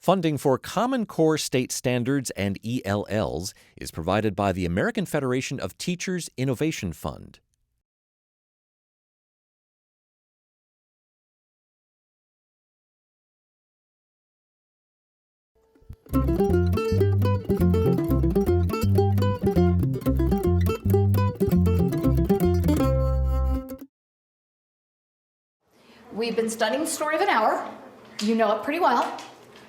Funding for Common Core State Standards and ELLs is provided by the American Federation of Teachers Innovation Fund. We've been studying the story of an hour. You know it pretty well.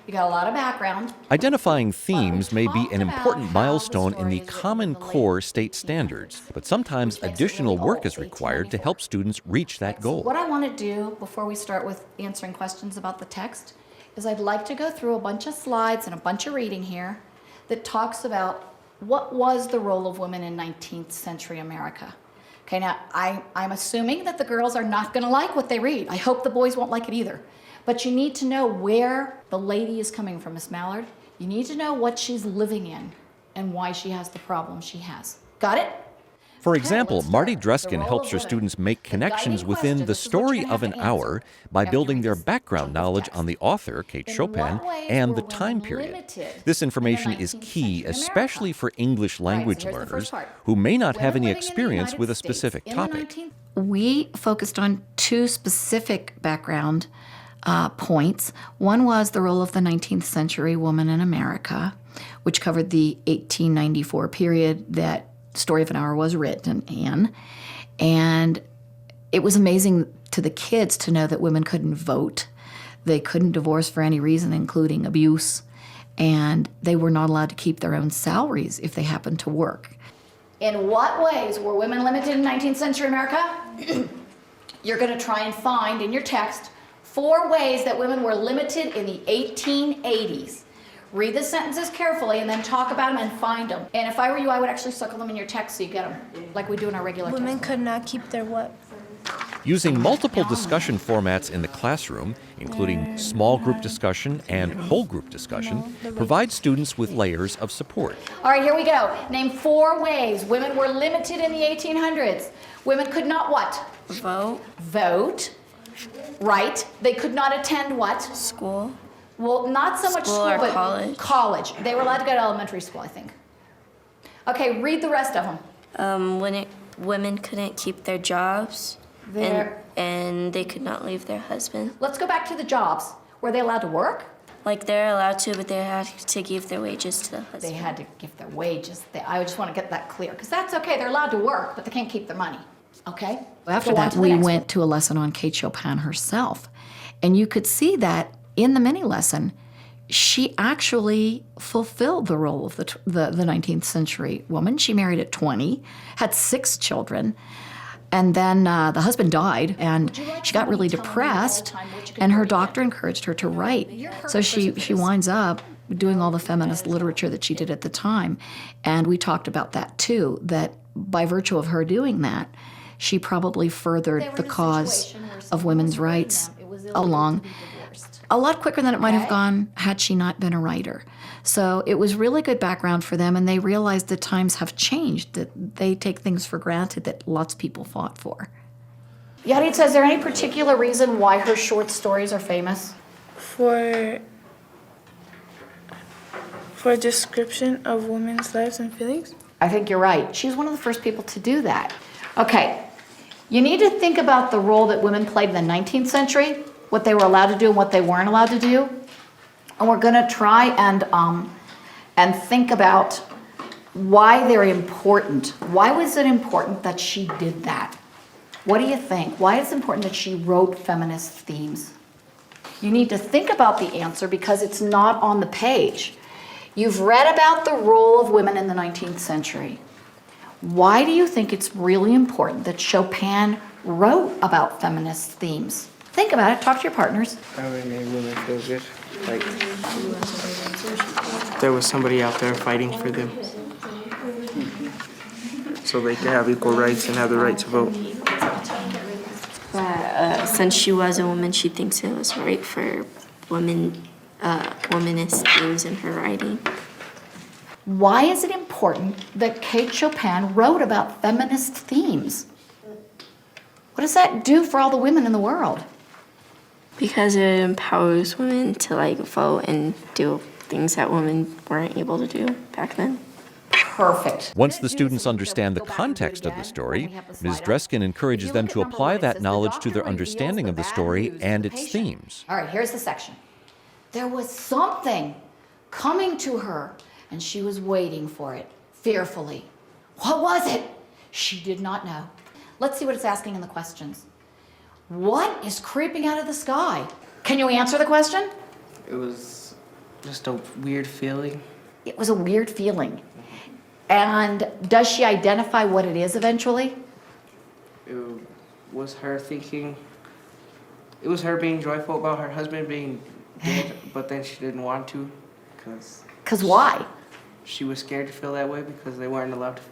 You got a lot of background. Identifying themes may be an important milestone in the Common Core State Standards, but sometimes additional work is required to help students reach that goal. What I want to do before we start with answering questions about the text is I'd like to go through a bunch of slides and a bunch of reading here that talks about what was the role of women in 19th century America. Okay, now I'm assuming that the girls are not going to like what they read. I hope the boys won't like it either. But you need to know where the lady is coming from, Miss Mallard. You need to know what she's living in and why she has the problem she has. Got it? For example, Marty Dreskin helps her students make connections within the story of an hour by building their background knowledge on the author, Kate Chopin, and the time period. This information is key, especially for English language learners who may not have any experience with a specific topic. We focused on two specific background points. One was the role of the 19th century woman in America, which covered the 1894 period that Story of an Hour was written in. And it was amazing to the kids to know that women couldn't vote. They couldn't divorce for any reason, including abuse. And they were not allowed to keep their own salaries if they happened to work. In what ways were women limited in 19th century America? You're going to try and find in your text 4 ways that women were limited in the 1880s. Read the sentences carefully and then talk about them and find them. And if I were you, I would actually circle them in your text so you get them, like we do in our regular text. Women could not keep their what? Using multiple discussion formats in the classroom, including small group discussion and whole group discussion, provides students with layers of support. All right, here we go. Name 4 ways women were limited in the 1800s. Women could not what? Vote. Vote. Right. They could not attend what? School. Well, not so much school, but college. College. They were allowed to go to elementary school, I think. Okay, read the rest of them. Women couldn't keep their jobs, and they could not leave their husband. Let's go back to the jobs. Were they allowed to work? Like, they're allowed to, but they had to give their wages to the husband. They had to give their wages. I just want to get that clear, because that's okay. They're allowed to work, but they can't keep their money. Okay? After that, we went to a lesson on Kate Chopin herself, and you could see that in the mini lesson, she actually fulfilled the role of the 19th century woman. She married at 20, had 6 children, and then the husband died, and she got really depressed, and her doctor encouraged her to write. So she winds up doing all the feminist literature that she did at the time, and we talked about that too, that by virtue of her doing that, she probably furthered the cause of women's rights along a lot quicker than it might have gone had she not been a writer. So it was really good background for them, and they realized that times have changed, that they take things for granted that lots of people fought for. Yadid, is there any particular reason why her short stories are famous? For a description of women's lives and feelings? I think you're right. She was one of the first people to do that. Okay, you need to think about the role that women played in the 19th century, what they were allowed to do and what they weren't allowed to do. And we're going to try and think about why they're important. Why was it important that she did that? What do you think? Why is it important that she wrote feminist themes? You need to think about the answer because it's not on the page. You've read about the role of women in the 19th century. Why do you think it's really important that Chopin wrote about feminist themes? Think about it. Talk to your partners. That would make women feel good. Like there was somebody out there fighting for them. So they could have equal rights and have the right to vote. Since she was a woman, she thinks it was right for womanist themes in her writing. Why is it important that Kate Chopin wrote about feminist themes? What does that do for all the women in the world? Because it empowers women to like vote and do things that women weren't able to do back then. Perfect. Once the students understand the context of the story, Ms. Dreskin encourages them to apply that knowledge to their understanding of the story and its themes. All right, here's the section. There was something coming to her, and she was waiting for it, fearfully. What was it? She did not know. Let's see what it's asking in the questions. What is creeping out of the sky? Can you answer the question? It was just a weird feeling. It was a weird feeling. And does she identify what it is eventually? It was her thinking, it was her being joyful about her husband being dead, but then she didn't want to Because why? she was scared to feel that way because they weren't allowed to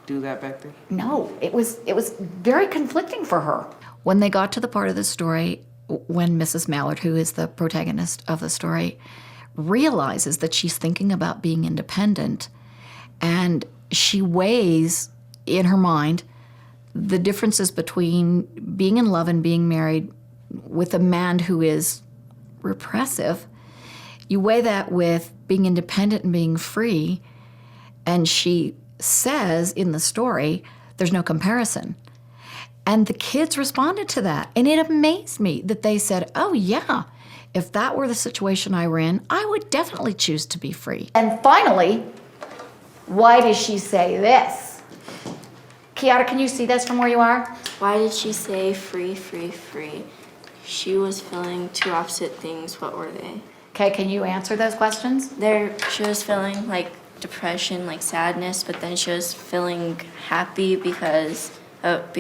do that back then. No, it was very conflicting for her. When they got to the part of the story when Mrs. Mallard, who is the protagonist of the story, realizes that she's thinking about being independent, and she weighs in her mind the differences between being in love and being married with a man who is repressive. You weigh that with being independent and being free, and she says in the story, there's no comparison. And the kids responded to that, and it amazed me that they said, oh yeah, if that were the situation I were in, I would definitely choose to be free. And finally, why does she say this? Kiara, can you see this from where you are? Why did she say free, free, free? She was feeling two opposite things. What were they? Okay, can you answer those questions? She was feeling like depression, like sadness, but then she was feeling happy because of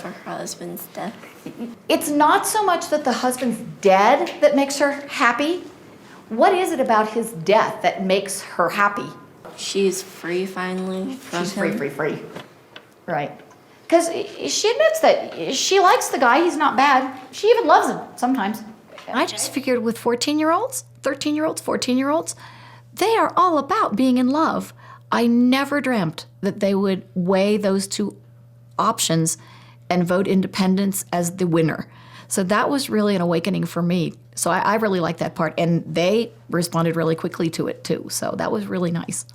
her husband's death. It's not so much that the husband's dead that makes her happy. What is it about his death that makes her happy? She's free finally from She's him. free. Right. Because she admits that she likes the guy, he's not bad. She even loves him sometimes. I just figured with 14-year-olds, 13-year-olds, 14-year-olds, they are all about being in love. I never dreamt that they would weigh those two options and vote independence as the winner. So that was really an awakening for me. So I really liked that part. And they responded really quickly to it too. So that was really nice.